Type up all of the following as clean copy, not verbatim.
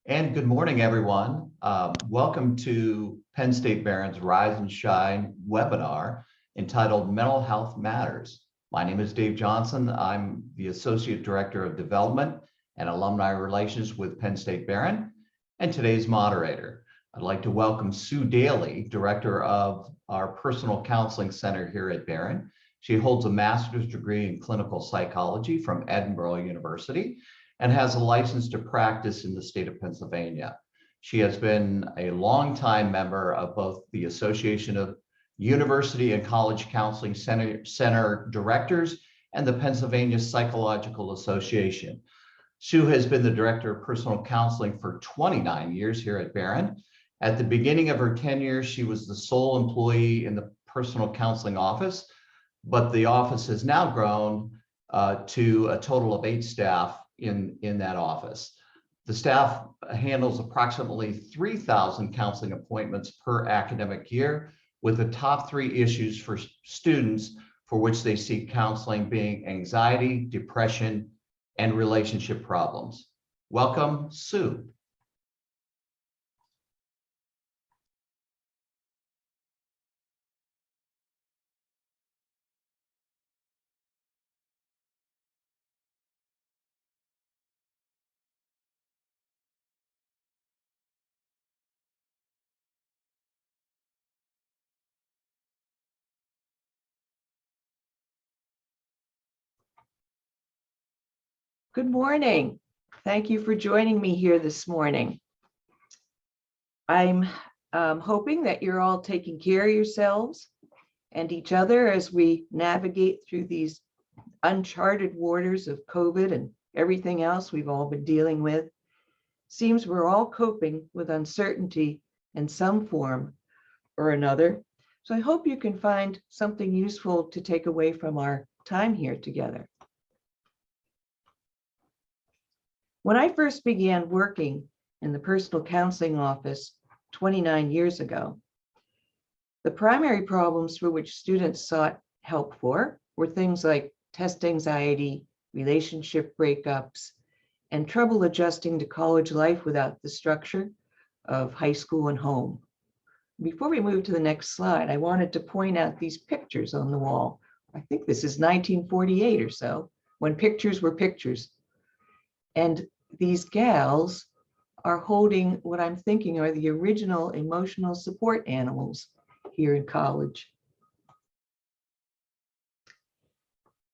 And good morning, everyone. Welcome to Penn State Barron's Rise and Shine webinar entitled Mental Health Matters. My name is Dave Johnson. I'm the Associate Director of Development and Alumni Relations with Penn State Barron, and today's moderator. I'd like to welcome Sue Daly, Director of our Personal Counseling Center here at Barron. She holds a master's degree in clinical psychology from Edinburgh University and has a license to practice in the state of Pennsylvania. She has been a longtime member of both the Association of University and College Counseling Center Directors and the Pennsylvania Psychological Association. Sue has been the Director of Personal Counseling for 29 years here at Barron. At the beginning of her tenure, she was the sole employee in the Personal Counseling office, but the office has now grown to a total of 8 staff in that office. The staff handles approximately 3,000 counseling appointments per academic year, with the top 3 issues for students for which they seek counseling being anxiety, depression, and relationship problems. Welcome, Sue. Good morning. Thank you for joining me here this morning. I'm hoping that you're all taking care of yourselves and each other as we navigate through these uncharted waters of COVID and everything else we've all been dealing with. Seems we're all coping with uncertainty in some form or another. So I hope you can find something useful to take away from our time here together. When I first began working in the personal counseling office 29 years ago, the primary problems for which students sought help for were things like test anxiety, relationship breakups, and trouble adjusting to college life without the structure of high school and home. Before we move to the next slide, I wanted to point out these pictures on the wall. I think this is 1948 or so, when pictures were pictures. And these gals are holding what I'm thinking are the original emotional support animals here in college.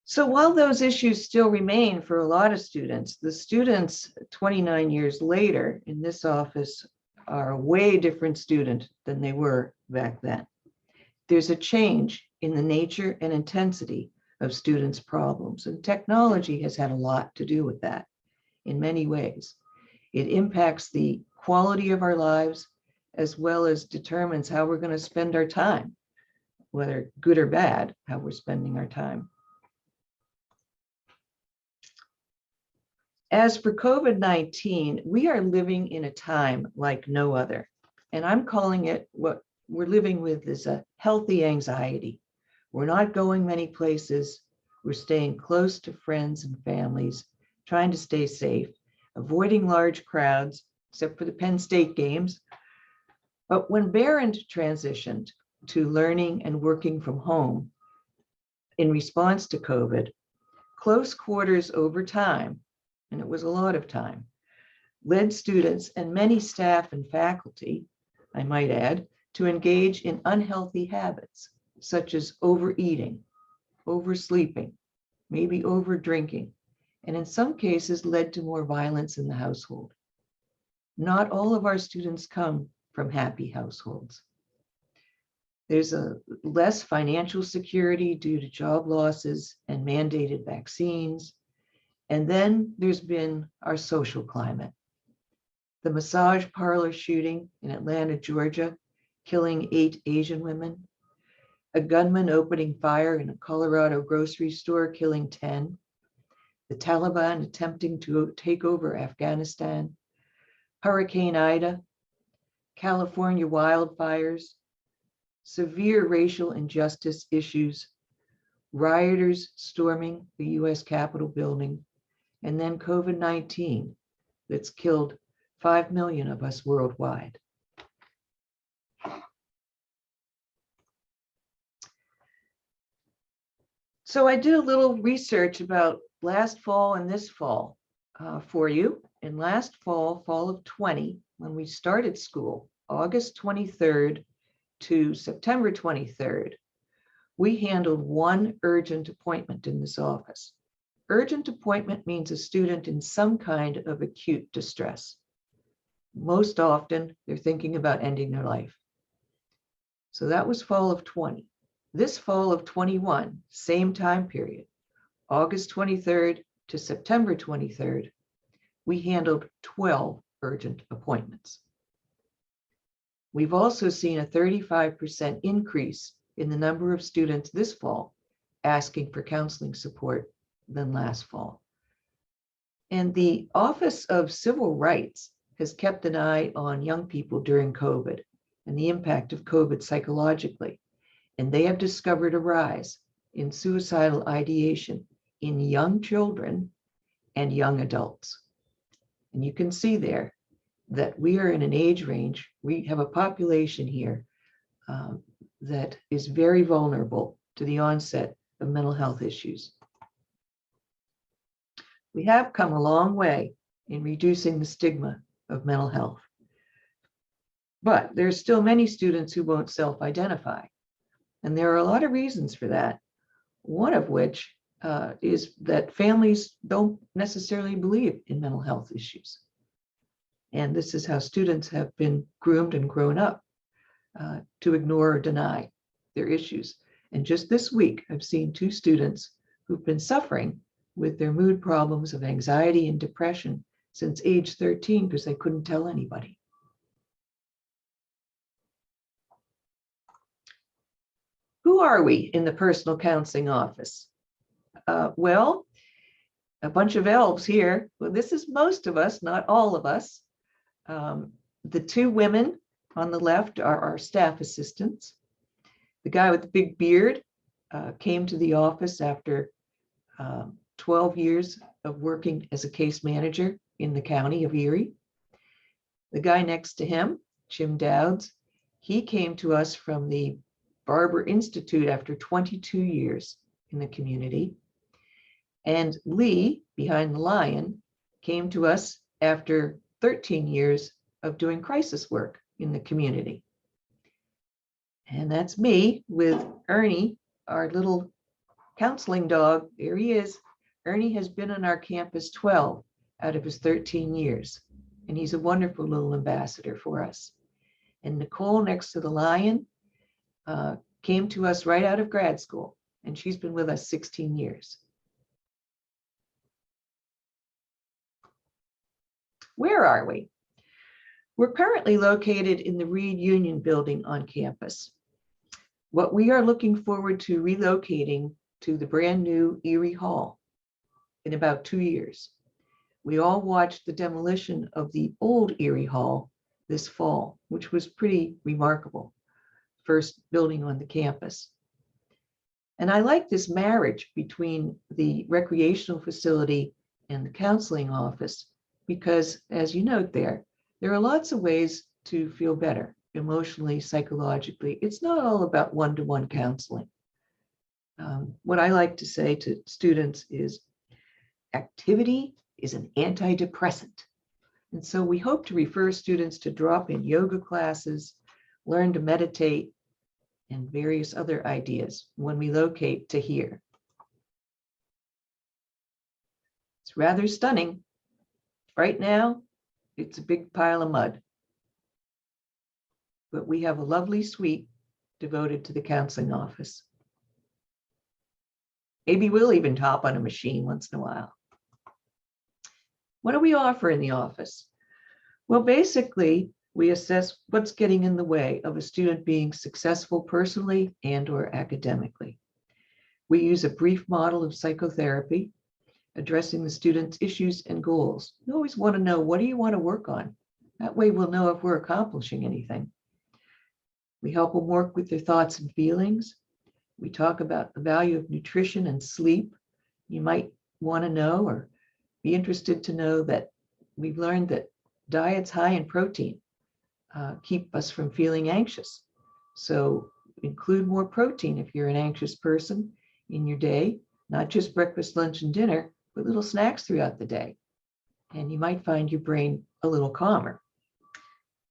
So while those issues still remain for a lot of students, the students 29 years later in this office are a way different student than they were back then. There's a change in the nature and intensity of students' problems, and technology has had a lot to do with that. In many ways, it impacts the quality of our lives as well as determines how we're going to spend our time, whether good or bad, how we're spending our time. As for COVID-19, we are living in a time like no other, and I'm calling it what we're living with is a healthy anxiety. We're not going many places. We're staying close to friends and families, trying to stay safe, avoiding large crowds, except for the Penn State games. But when Barron transitioned to learning and working from home in response to COVID, close quarters over time, and it was a lot of time, led students and many staff and faculty, I might add, to engage in unhealthy habits, such as overeating, oversleeping, maybe over drinking, and in some cases led to more violence in the household. Not all of our students come from happy households. There's a less financial security due to job losses and mandated vaccines. And then there's been our social climate. The massage parlor shooting in Atlanta, Georgia, killing 8 Asian women. A gunman opening fire in a Colorado grocery store, killing 10. The Taliban attempting to take over Afghanistan, Hurricane Ida, California wildfires, severe racial injustice issues, rioters storming the US Capitol building, and then COVID-19 that's killed 5 million of us worldwide. So I did a little research about last fall and this fall for you. In last fall, fall of 20, when we started school, August 23rd to September 23rd, we handled one urgent appointment in this office. Urgent appointment means a student in some kind of acute distress. Most often, they're thinking about ending their life. So that was fall of 20. This fall of 21, same time period, August 23rd to September 23rd, we handled 12 urgent appointments. We've also seen a 35% increase in the number of students this fall asking for counseling support than last fall. And the Office of Civil Rights has kept an eye on young people during COVID and the impact of COVID psychologically. And they have discovered a rise in suicidal ideation in young children and young adults. And you can see there that we are in an age range, we have a population here that is very vulnerable to the onset of mental health issues. We have come a long way in reducing the stigma of mental health. But there's still many students who won't self-identify. And there are a lot of reasons for that. One of which is that families don't necessarily believe in mental health issues. And this is how students have been groomed and grown up to ignore or deny their issues. And just this week, I've seen 2 students who've been suffering with their mood problems of anxiety and depression since age 13 because they couldn't tell anybody. Who are we in the personal counseling office? Well, a bunch of elves here. Well, this is most of us, not all of us. The 2 women on the left are our staff assistants. The guy with the big beard came to the office after 12 years of working as a case manager in the county of Erie. The guy next to him, Jim Dowds, he came to us from the Barber Institute after 22 years in the community. And Lee, behind the lion, came to us after 13 years of doing crisis work in the community. And that's me with Ernie, our little counseling dog. There he is. Ernie has been on our campus 12 out of his 13 years, and he's a wonderful little ambassador for us. And Nicole, next to the lion, came to us right out of grad school, and she's been with us 16 years. Where are we? We're currently located in the Reed Union Building on campus. What we are looking forward to relocating to the brand new Erie Hall in about 2 years. We all watched the demolition of the old Erie Hall this fall, which was pretty remarkable. First building on the campus. And I like this marriage between the recreational facility and the counseling office because, as you note there are lots of ways to feel better emotionally, psychologically. It's not all about one-to-one counseling. What I like to say to students is activity is an antidepressant. And so we hope to refer students to drop-in yoga classes, learn to meditate, and various other ideas when we locate to here. It's rather stunning. Right now, it's a big pile of mud. But we have a lovely suite devoted to the counseling office. Maybe we'll even hop on a machine once in a while. What do we offer in the office? Well, basically, we assess what's getting in the way of a student being successful personally and/or academically. We use a brief model of psychotherapy, addressing the student's issues and goals. You always want to know, what do you want to work on? That way we'll know if we're accomplishing anything. We help them work with their thoughts and feelings. We talk about the value of nutrition and sleep. You might want to know or be interested to know that we've learned that diets high in protein keep us from feeling anxious. So include more protein if you're an anxious person in your day, not just breakfast, lunch, and dinner, but little snacks throughout the day. And you might find your brain a little calmer.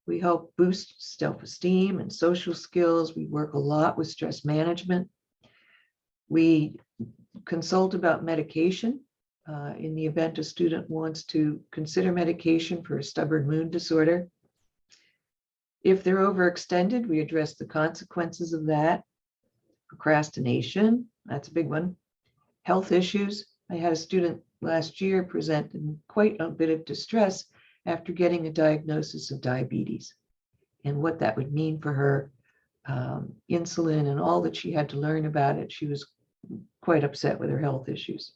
We help boost self-esteem and social skills. We work a lot with stress management. We consult about medication in the event a student wants to consider medication for a stubborn mood disorder. If they're overextended, we address the consequences of that. Procrastination, that's a big one. Health issues. I had a student last year present in quite a bit of distress after getting a diagnosis of diabetes and what that would mean for her, insulin and all that she had to learn about it. She was quite upset with her health issues.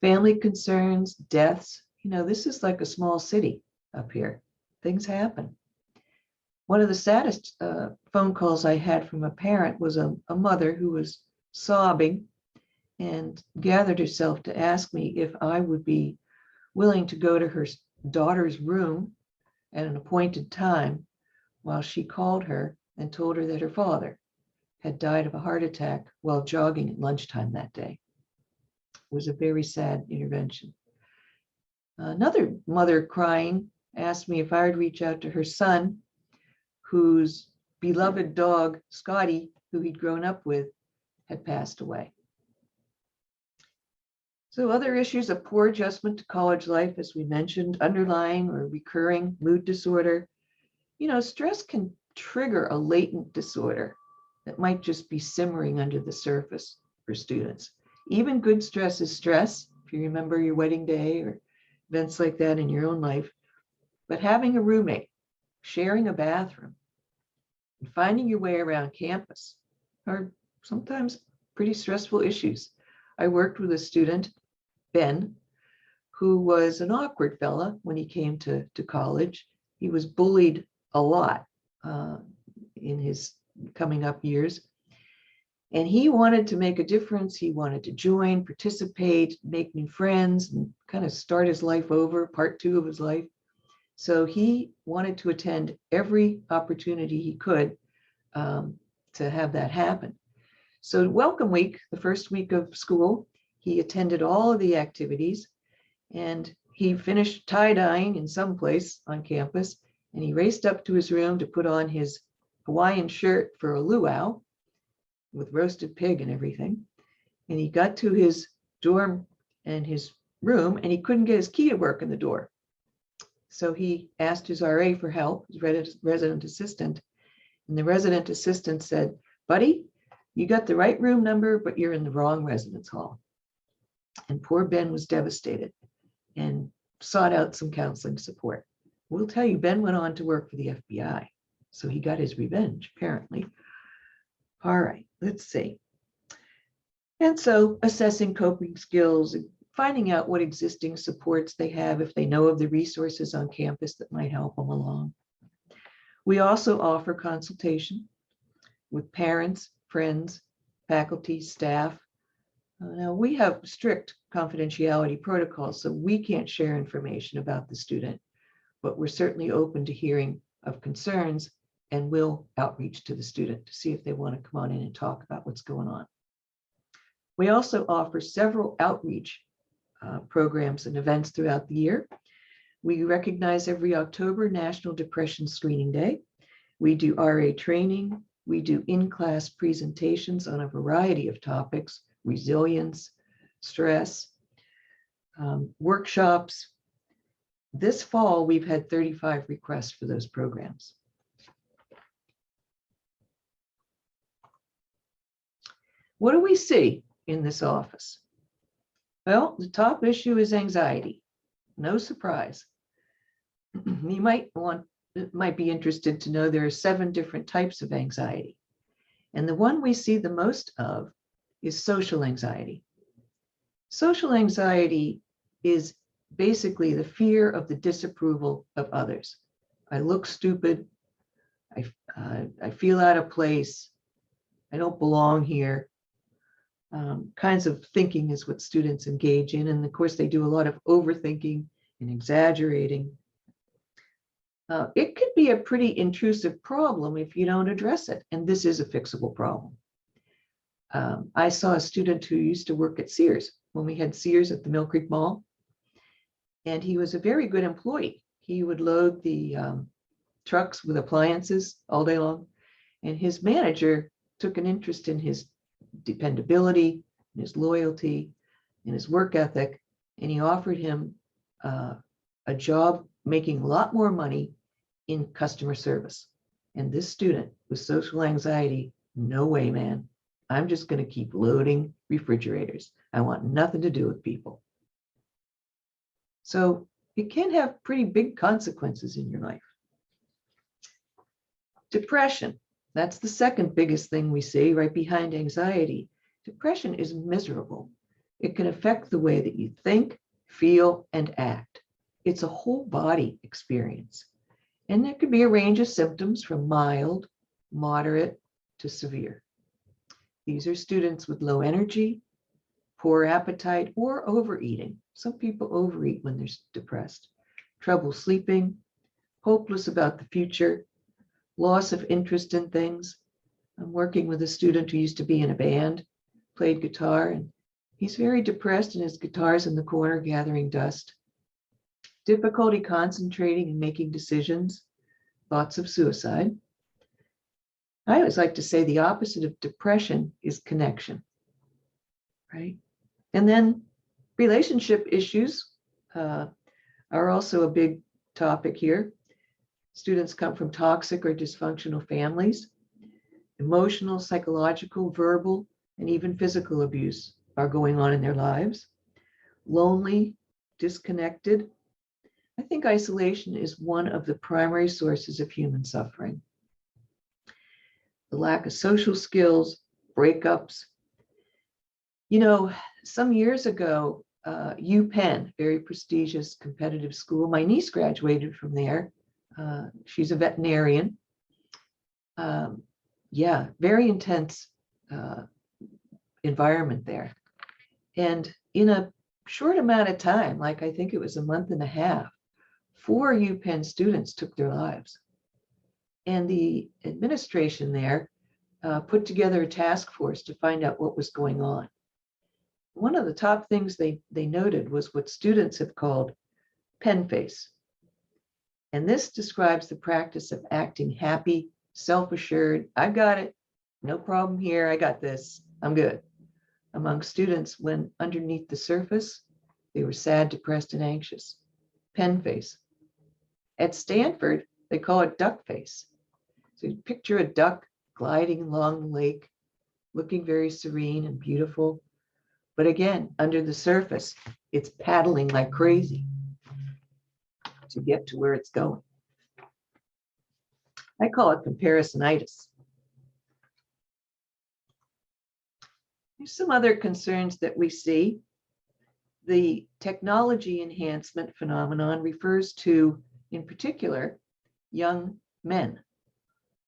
Family concerns, deaths. This is like a small city up here. Things happen. One of the saddest phone calls I had from a parent was a mother who was sobbing and gathered herself to ask me if I would be willing to go to her daughter's room at an appointed time while she called her and told her that her father had died of a heart attack while jogging at lunchtime that day. It was a very sad intervention. Another mother crying asked me if I would reach out to her son, whose beloved dog, Scotty, who he'd grown up with, had passed away. So other issues of poor adjustment to college life, as we mentioned, underlying or recurring mood disorder. Stress can trigger a latent disorder that might just be simmering under the surface for students. Even good stress is stress, if you remember your wedding day or events like that in your own life. But having a roommate, sharing a bathroom, and finding your way around campus are sometimes pretty stressful issues. I worked with a student, Ben, who was an awkward fella when he came to college. He was bullied a lot in his coming up years. And he wanted to make a difference. He wanted to join, participate, make new friends, and kind of start his life over, part two of his life. So he wanted to attend every opportunity he could to have that happen. So welcome week, the first week of school, he attended all of the activities, and he finished tie-dyeing in some place on campus, and he raced up to his room to put on his Hawaiian shirt for a luau with roasted pig and everything. And he got to his dorm and his room, and he couldn't get his key to work in the door. So he asked his RA for help, his resident assistant, and the resident assistant said, "Buddy, you got the right room number, but you're in the wrong residence hall." And poor Ben was devastated and sought out some counseling support. We'll tell you, Ben went on to work for the FBI, so he got his revenge, apparently. All right, let's see. And so assessing coping skills, finding out what existing supports they have, if they know of the resources on campus that might help them along. We also offer consultation with parents, friends, faculty, staff. Now, we have strict confidentiality protocols, so we can't share information about the student, but we're certainly open to hearing of concerns and will outreach to the student to see if they want to come on in and talk about what's going on. We also offer several outreach programs and events throughout the year. We recognize every October National Depression Screening Day. We do RA training. We do in-class presentations on a variety of topics: resilience, stress, workshops. This fall, we've had 35 requests for those programs. What do we see in this office? Well, the top issue is anxiety. No surprise. You might be interested to know there are 7 different types of anxiety. And the one we see the most of is social anxiety. Social anxiety is basically the fear of the disapproval of others. I look stupid. I feel out of place. I don't belong here. Kinds of thinking is what students engage in. And of course, they do a lot of overthinking and exaggerating. It could be a pretty intrusive problem if you don't address it, and this is a fixable problem. I saw a student who used to work at Sears when we had Sears at the Mill Creek Mall, and he was a very good employee. He would load the trucks with appliances all day long, and his manager took an interest in his dependability, and his loyalty, and his work ethic, and he offered him a job making a lot more money in customer service. And this student with social anxiety, no way, man. I'm just going to keep loading refrigerators. I want nothing to do with people. So it can have pretty big consequences in your life. Depression, that's the second biggest thing we see right behind anxiety. Depression is miserable. It can affect the way that you think, feel, and act. It's a whole body experience. And there could be a range of symptoms from mild, moderate, to severe. These are students with low energy, poor appetite, or overeating. Some people overeat when they're depressed. Trouble sleeping, hopeless about the future, loss of interest in things. I'm working with a student who used to be in a band, played guitar, and he's very depressed and his guitar's in the corner gathering dust. Difficulty concentrating and making decisions, thoughts of suicide. I always like to say the opposite of depression is connection, right? And then relationship issues are also a big topic here. Students come from toxic or dysfunctional families. Emotional, psychological, verbal, and even physical abuse are going on in their lives. Lonely, disconnected. I think isolation is one of the primary sources of human suffering. The lack of social skills, breakups. You know, some years ago, UPenn, very prestigious competitive school, my niece graduated from there. She's a veterinarian. Yeah, very intense environment there. And in a short amount of time, like I think it was a month and a half, 4 UPenn students took their lives. And the administration there put together a task force to find out what was going on. One of the top things they noted was what students have called pen face. And this describes the practice of acting happy, self-assured. I've got it. No problem here. I got this. I'm good. Among students, when underneath the surface, they were sad, depressed, and anxious. Pen face. At Stanford, they call it duck face. So you picture a duck gliding along the lake, looking very serene and beautiful. But again, under the surface, it's paddling like crazy to get to where it's going. I call it comparisonitis. There's some other concerns that we see. The technology enhancement phenomenon refers to, in particular, young men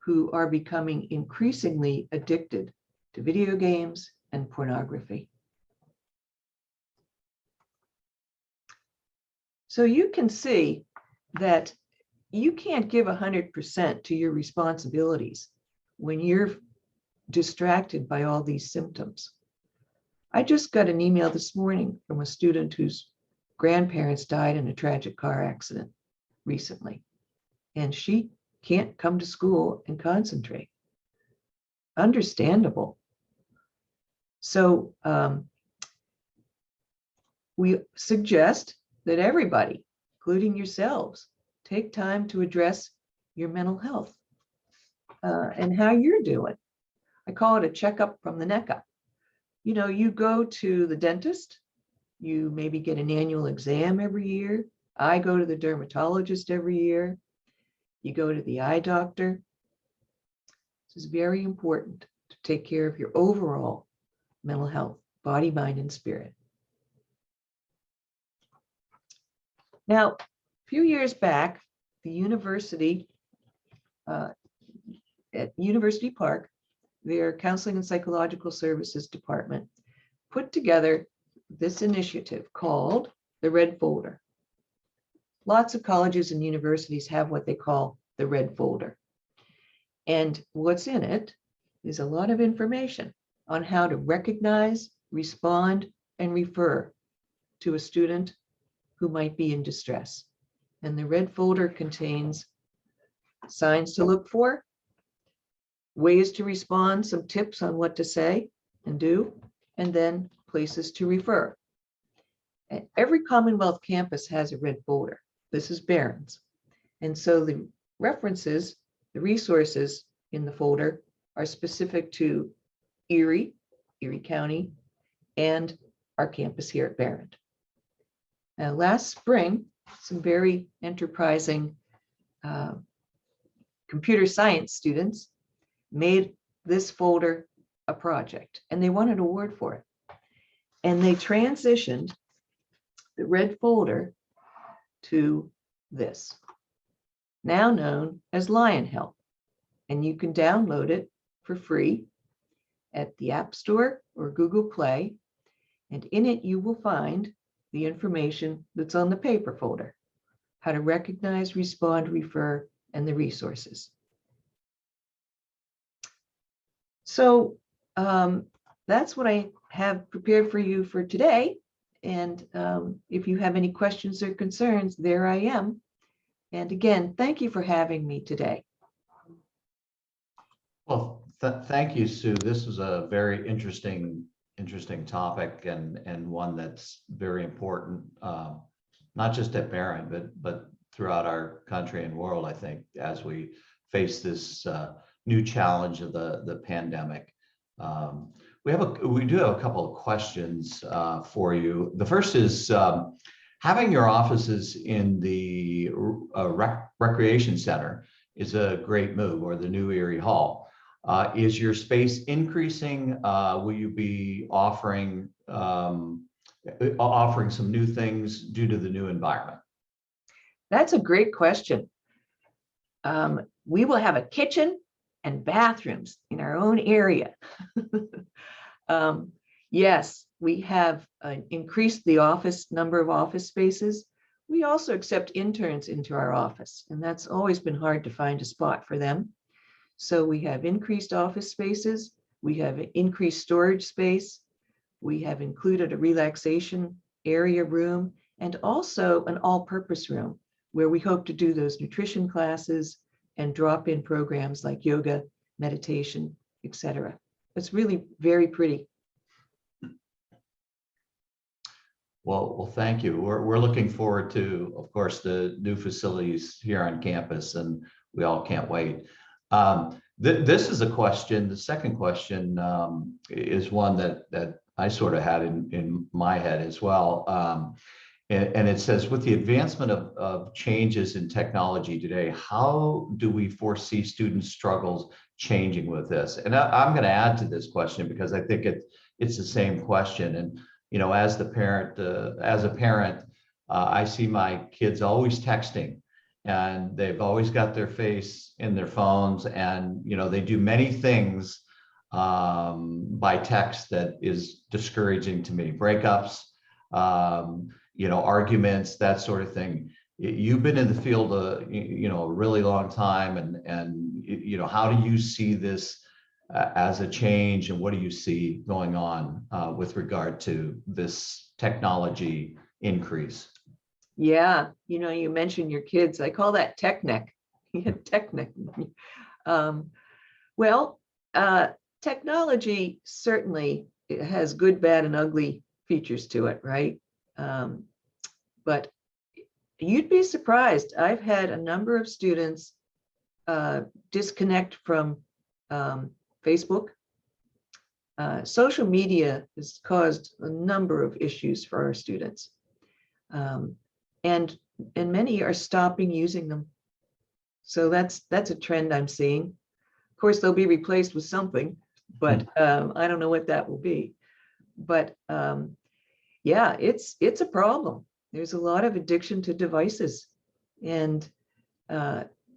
who are becoming increasingly addicted to video games and pornography. So you can see that you can't give 100% to your responsibilities when you're distracted by all these symptoms. I just got an email this morning from a student whose grandparents died in a tragic car accident recently, and she can't come to school and concentrate. Understandable. So we suggest that everybody, including yourselves, take time to address your mental health and how you're doing. I call it a checkup from the neck up. You know, you go to the dentist, you maybe get an annual exam every year. I go to the dermatologist every year. You go to the eye doctor. This is very important to take care of your overall mental health, body, mind, and spirit. Now, a few years back, the university, at University Park, their Counseling and Psychological Services Department put together this initiative called the Red Folder. lots of colleges and universities have what they call the red folder. And what's in it is a lot of information on how to recognize, respond, and refer to a student who might be in distress. And the red folder contains signs to look for, ways to respond, some tips on what to say and do, and then places to refer. Every Commonwealth campus has a red folder. This is Barron's. And so the references, the resources in the folder are specific to Erie County, and our campus here at Barron. Last spring, some very enterprising computer science students made this folder a project, and they won an award for it. And they transitioned the red folder to this, now known as Lionhelp. And you can download it for free at the App Store or Google Play. And in it, you will find the information that's on the paper folder, how to recognize, respond, refer, and the resources. So that's what I have prepared for you for today. And if you have any questions or concerns, there I am. And again, thank you for having me today. Well, thank you, Sue. This was a very interesting topic, and one that's very important, not just at Barron, but throughout our country and world, I think, as we face this new challenge of the pandemic. We do have a couple of questions for you. The first is, having your offices in the recreation center is a great move, or the new Erie Hall. Is your space increasing? Will you be offering some new things due to the new environment? That's a great question. We will have a kitchen and bathrooms in our own area. Yes, we have increased the number of office spaces. We also accept interns into our office, and that's always been hard to find a spot for them. So we have increased office spaces, we have increased storage space, we have included a relaxation area room, and also an all-purpose room where we hope to do those nutrition classes and drop-in programs like yoga, meditation, etc. It's really very pretty. Well, thank you. We're looking forward to, of course, the new facilities here on campus, and we all can't wait. This is a question. The second question is one that I sort of had in my head as well. And it says, with the advancement of changes in technology today, how do we foresee student struggles changing with this? And I'm going to add to this question because I think it's the same question. And as a parent, I see my kids always texting, and they've always got their face in their phones, and they do many things by text that is discouraging to me. Breakups, arguments, that sort of thing. You've been in the field a really long time, and how do you see this as a change, and what do you see going on with regard to this technology increase? Yeah, you mentioned your kids. I call that tech neck. Tech neck. Technology certainly has good, bad, and ugly features to it, right? But you'd be surprised. I've had a number of students disconnect from Facebook. Social media has caused a number of issues for our students. And many are stopping using them. So that's a trend I'm seeing. Of course, they'll be replaced with something, but I don't know what that will be. But yeah, it's a problem. There's a lot of addiction to devices. And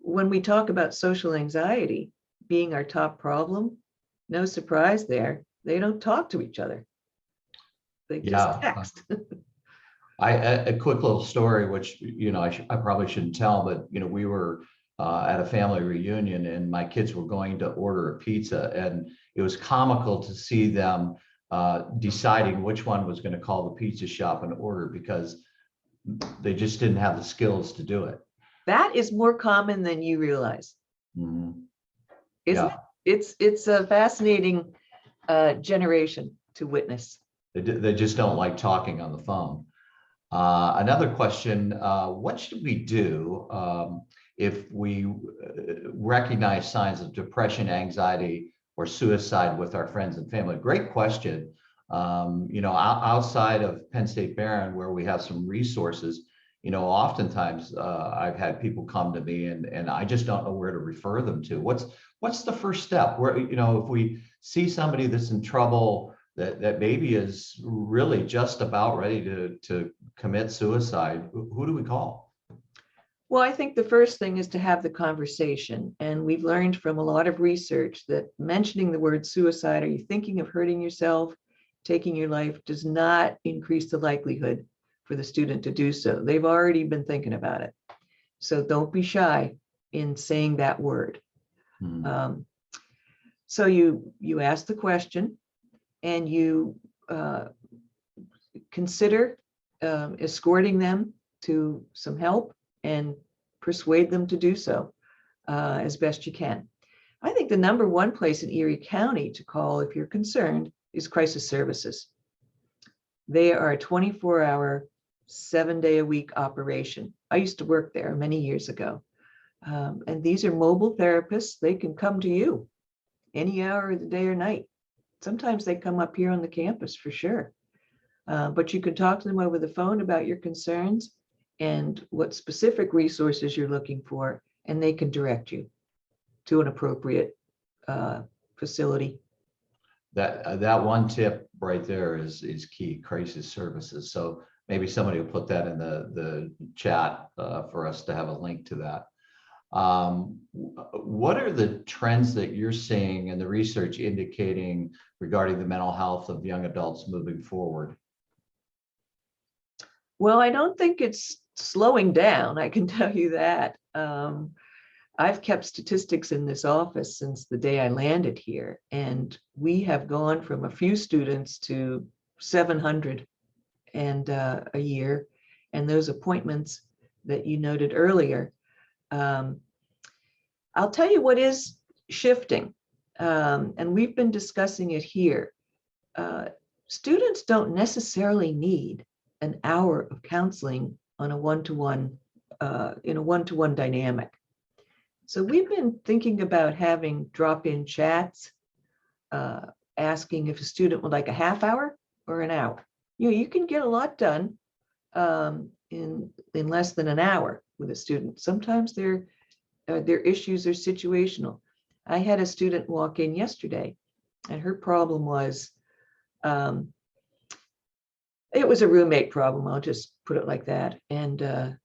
when we talk about social anxiety being our top problem, no surprise there, they don't talk to each other. They just text. A quick little story, which, I probably shouldn't tell, but, we were at a family reunion and my kids were going to order a pizza, and it was comical to see them deciding which one was going to call the pizza shop and order, because they just didn't have the skills to do it. That is more common than you realize, Mhm. isn't Yeah, it? It's a fascinating generation to witness. they just don't like talking on the phone. Another question, what should we do if we recognize signs of depression, anxiety, or suicide with our friends and family? Great question. Outside of Penn State Barron, where we have some resources, oftentimes I've had people come to me and I just don't know where to refer them to. What's the first step? Where, if we see somebody that's in trouble, that maybe is really just about ready to commit suicide, who do we call? Well, I think the first thing is to have the conversation. And we've learned from a lot of research that mentioning the word suicide, are you thinking of hurting yourself, taking your life, does not increase the likelihood for the student to do so. They've already been thinking about it. So don't be shy in saying that word. So you ask the question, and you consider escorting them to some help and persuade them to do so as best you can. I think the number one place in Erie County to call if you're concerned is crisis services. They are a 24-hour, 7-day-a-week operation. I used to work there many years ago. And these are mobile therapists. They can come to you any hour of the day or night. Sometimes they come up here on the campus for sure. But you can talk to them over the phone about your concerns and what specific resources you're looking for, and they can direct you to an appropriate facility. That one tip right there is key, crisis services. So maybe somebody will put that in the chat for us to have a link to that. What are the trends that you're seeing and the research indicating regarding the mental health of young adults moving forward? Well, I don't think it's slowing down. I can tell you that. I've kept statistics in this office since the day I landed here, and we have gone from a few students to 700 and a year. And those appointments that you noted earlier, I'll tell you what is shifting, and we've been discussing it here. Students don't necessarily need an hour of counseling on a one-to-one, in a one-to-one dynamic. So we've been thinking about having drop-in chats, asking if a student would like a half hour or an hour. You can get a lot done in less than an hour with a student. Sometimes their issues are situational. I had a student walk in yesterday, and her problem was, it was a roommate problem. I'll just put it like that. And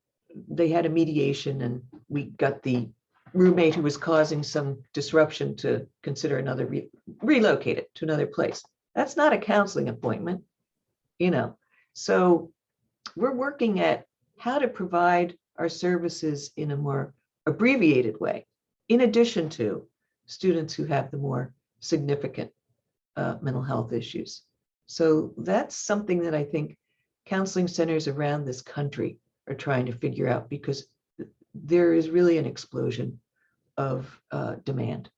they had a mediation, and we got the roommate who was causing some disruption to consider another relocate it to another place. That's not a counseling appointment, So we're working at how to provide our services in a more abbreviated way, in addition to students who have the more significant mental health issues. So that's something that I think counseling centers around this country are trying to figure out, because there is really an explosion of demand.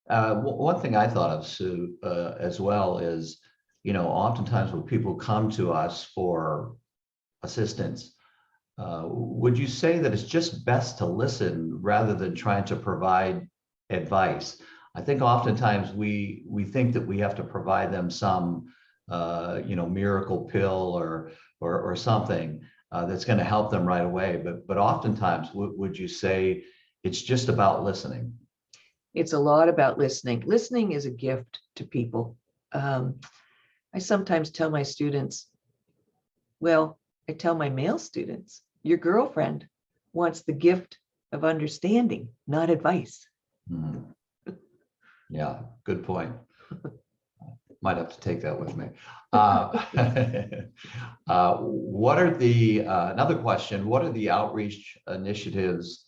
One thing I thought of, Sue, as well is, oftentimes when people come to us for assistance, would you say that it's just best to listen rather than trying to provide advice? I think oftentimes we think that we have to provide them some, miracle pill or something that's going to help them right away. But oftentimes, would you say it's just about listening? It's a lot about listening. Listening is a gift to people. I sometimes tell my students, I tell my male students, your girlfriend wants the gift of understanding, not advice. Yeah, good point. Might have to take that with me. What are the, another question, what are the outreach initiatives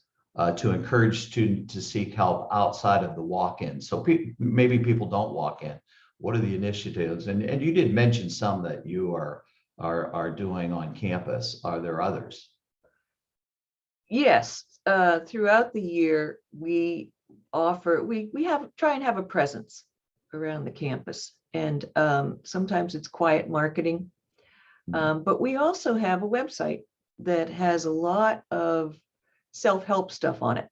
to encourage students to seek help outside of the walk-in? So maybe people don't walk in. What are the initiatives? And you did mention some that you are doing on campus. Are there others? Yes, throughout the year, we try and have a presence around the campus. And sometimes it's quiet marketing. But we also have a website that has a lot of self-help stuff on it.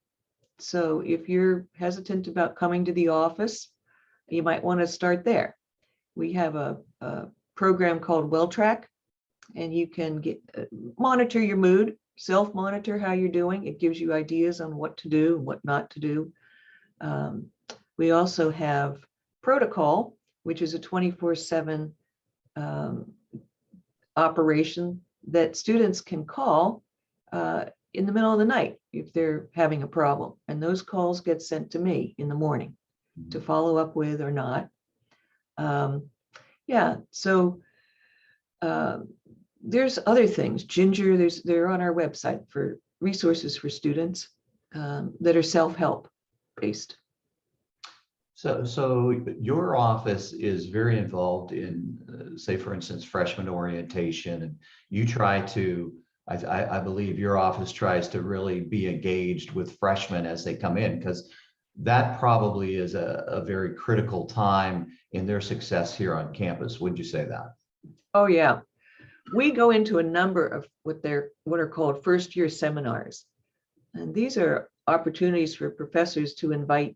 So if you're hesitant about coming to the office, you might want to start there. We have a program called WellTrack, and you can monitor your mood, self-monitor how you're doing. It gives you ideas on what to do and what not to do. We also have Protocol, which is a 24/7 operation that students can call in the middle of the night if they're having a problem. And those calls get sent to me in the morning to follow up with or not. Yeah, so there's other things. Ginger, they're on our website for resources for students that are self-help based. So your office is very involved in, say, for instance, freshman orientation, and you try to, I believe your office tries to really be engaged with freshmen as they come in, because that probably is a very critical time in their success here on campus. Would you say that? Oh, yeah. We go into a number of what are called first year seminars. And these are opportunities for professors to invite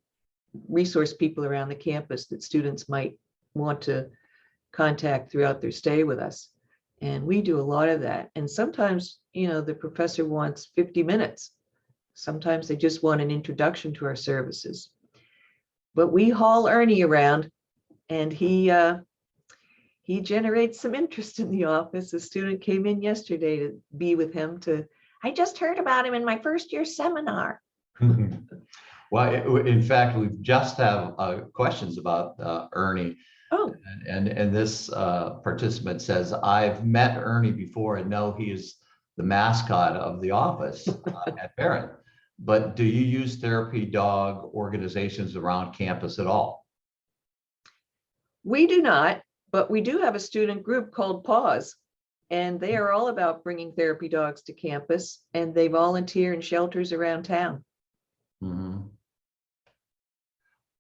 resource people around the campus that students might want to contact throughout their stay with us. And we do a lot of that. And sometimes, the professor wants 50 minutes. Sometimes they just want an introduction to our services. But we haul Ernie around, and he generates some interest in the office. A student came in yesterday to be with him I just heard about him in my first year seminar. Well, in fact, we just have questions about Ernie. Oh, and this participant says, I've met Ernie before and know he is the mascot of the office at Barron. But do you use therapy dog organizations around campus at all? we do not, but we do have a student group called PAWS, and they are all about bringing therapy dogs to campus, and they volunteer in shelters around town. Mm-hmm.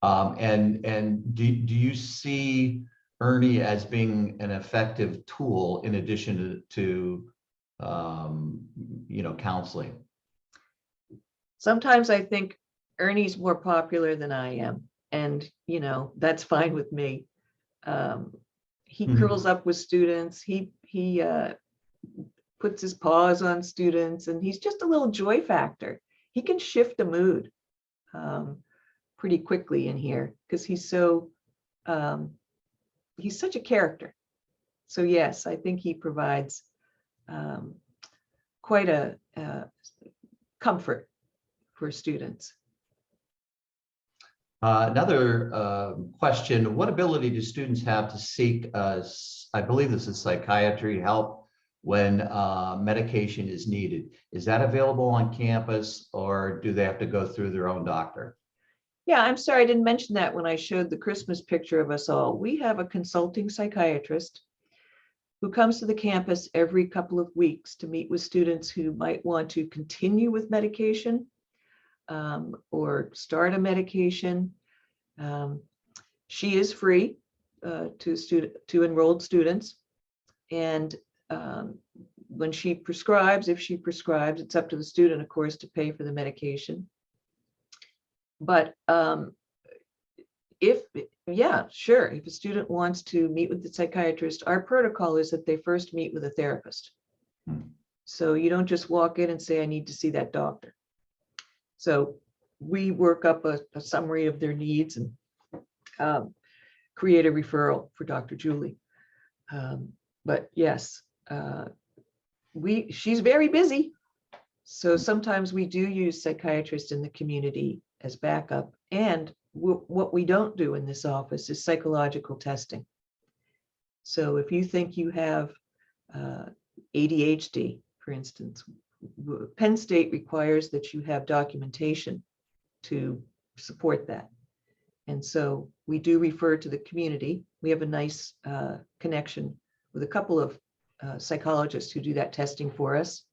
And do you see Ernie as being an effective tool in addition to counseling? Sometimes I think Ernie's more popular than I am, and that's fine with me. He curls up with students. He puts his paws on students, and he's just a little joy factor. He can shift a mood pretty quickly in here because he's such a character. So yes, I think he provides quite a comfort for students. Another question, what ability do students have to seek, I believe this is psychiatry help when medication is needed? Is that available on campus, or do they have to go through their own doctor? Yeah, I'm sorry, I didn't mention that when I showed the Christmas picture of us all. We have a consulting psychiatrist who comes to the campus every couple of weeks to meet with students who might want to continue with medication or start a medication. She is free to enrolled students. And when she prescribes, if she prescribes, it's up to the student, of course, to pay for the medication. But if a student wants to meet with the psychiatrist, our protocol is that they first meet with a therapist. So you don't just walk in and say, I need to see that doctor. So we work up a summary of their needs and create a referral for Dr. Julie. But yes, she's very busy. So sometimes we do use psychiatrists in the community as backup. And what we don't do in this office is psychological testing. So if you think you have ADHD, for instance, Penn State requires that you have documentation to support that. And so we do refer to the community. We have a nice connection with a couple of psychologists who do that testing for us.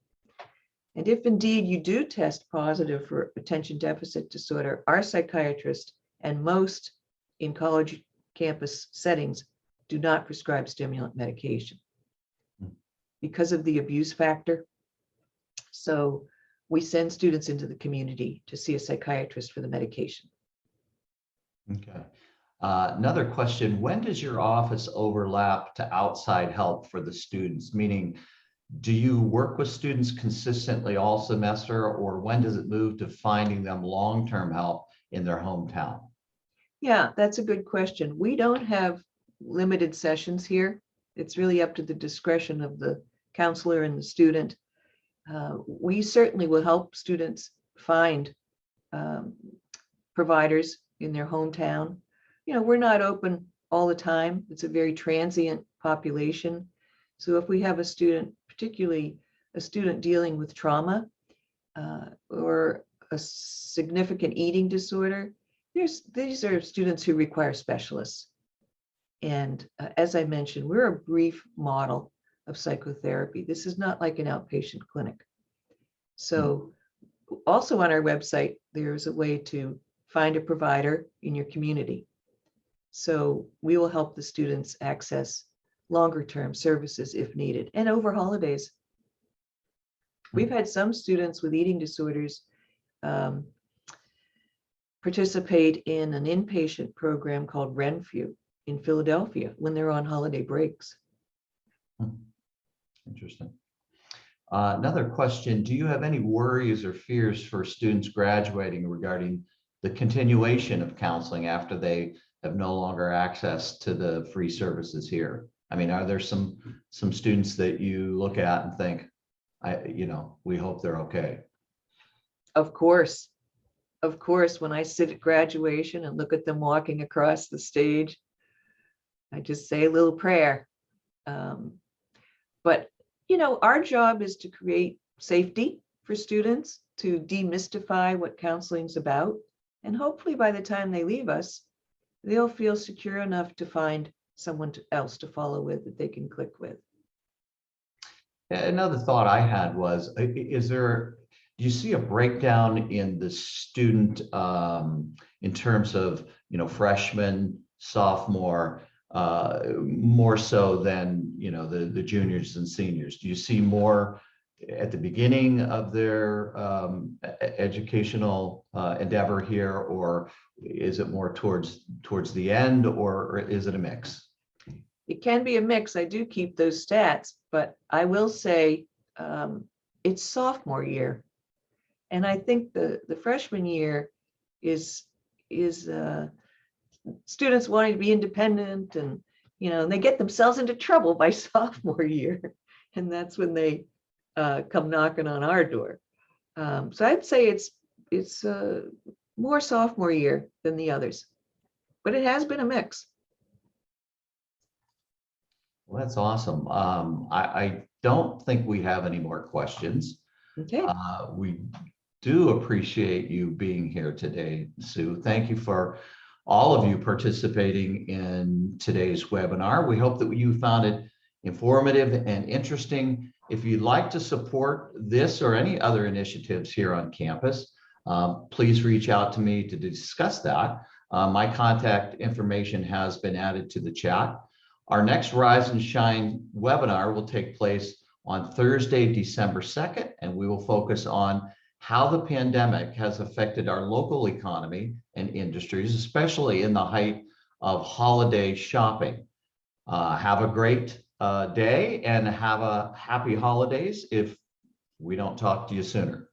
And if indeed you do test positive for attention deficit disorder, our psychiatrist and most in college campus settings do not prescribe stimulant medication because of the abuse factor. So we send students into the community to see a psychiatrist for the medication. Okay. Another question, when does your office overlap to outside help for the students? Meaning, do you work with students consistently all semester, or when does it move to finding them long-term help in their hometown? Yeah, that's a good question. We don't have limited sessions here. It's really up to the discretion of the counselor and the student. We certainly will help students find providers in their hometown. You know, we're not open all the time. It's a very transient population. So if we have a student, particularly a student dealing with trauma or a significant eating disorder, these are students who require specialists. And as I mentioned, we're a brief model of psychotherapy. This is not like an outpatient clinic. So also on our website, there's a way to find a provider in your community. So we will help the students access longer term services if needed and over holidays. We've had some students with eating disorders participate in an inpatient program called Renfrew in Philadelphia when they're on holiday breaks. Interesting. Another question, do you have any worries or fears for students graduating regarding the continuation of counseling after they have no longer access to the free services here? I mean, are there some students that you look at and think, we hope they're okay? Of course, when I sit at graduation and look at them walking across the stage, I just say a little prayer. But, our job is to create safety for students, to demystify what counseling's about. And hopefully by the time they leave us, they'll feel secure enough to find someone else to follow with that they can click with. Another thought I had was, do you see a breakdown in the student in terms of, freshman, sophomore, more so than, the juniors and seniors? Do you see more at the beginning of their educational endeavor here, or is it more towards the end, or is it a mix? It can be a mix. I do keep those stats, but I will say it's sophomore year. And I think the freshman year is students wanting to be independent, and they get themselves into trouble by sophomore year, and that's when they come knocking on our door. So I'd say it's more sophomore year than the others, but it has been a mix. Well, that's awesome. I don't think we have any more questions. Okay. We do appreciate you being here today, Sue. Thank you for all of you participating in today's webinar. We hope that you found it informative and interesting. If you'd like to support this or any other initiatives here on campus, please reach out to me to discuss that. My contact information has been added to the chat. Our next Rise and Shine webinar will take place on Thursday, December 2nd, and we will focus on how the pandemic has affected our local economy and industries, especially in the height of holiday shopping. Have a great day and have a happy holidays if we don't talk to you sooner.